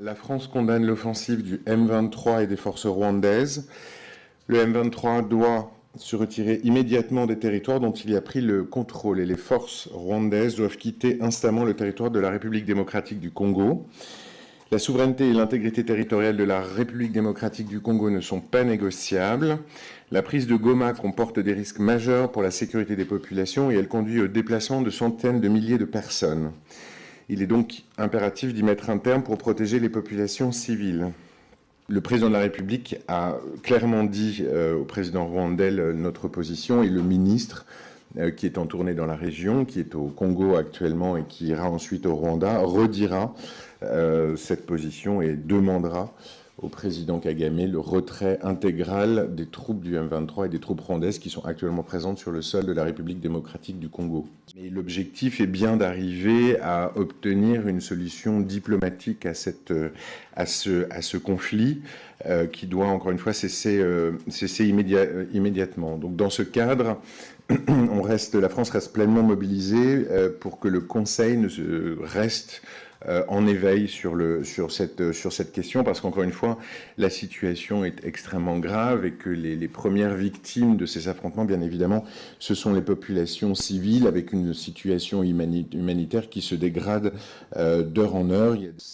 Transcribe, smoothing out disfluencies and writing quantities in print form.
La France condamne l'offensive du M23 et des forces rwandaises. Le M23 doit se retirer immédiatement des territoires dont il y a pris le contrôle et les forces rwandaises doivent quitter instamment le territoire de la République démocratique du Congo. La souveraineté et l'intégrité territoriale de la République démocratique du Congo ne sont pas négociables. La prise de Goma comporte des risques majeurs pour la sécurité des populations et elle conduit au déplacement de centaines de milliers de personnes. Il est donc impératif d'y mettre un terme pour protéger les populations civiles. Le président de la République a clairement dit au président rwandais notre position et le ministre qui est en tournée dans la région, qui est au Congo actuellement et qui ira ensuite au Rwanda, redira cette position et demandera au président Kagame le retrait intégral des troupes du M23 et des troupes rwandaises qui sont actuellement présentes sur le sol de la République démocratique du Congo. Mais l'objectif est bien d'arriver à obtenir une solution diplomatique à ce conflit qui doit encore une fois cesser immédiatement. Donc dans ce cadre, la France reste pleinement mobilisée pour que le Conseil reste en éveil sur cette question, parce qu'encore une fois, la situation est extrêmement grave et que les premières victimes de ces affrontements, bien évidemment, ce sont les populations civiles avec une situation humanitaire qui se dégrade d'heure en heure.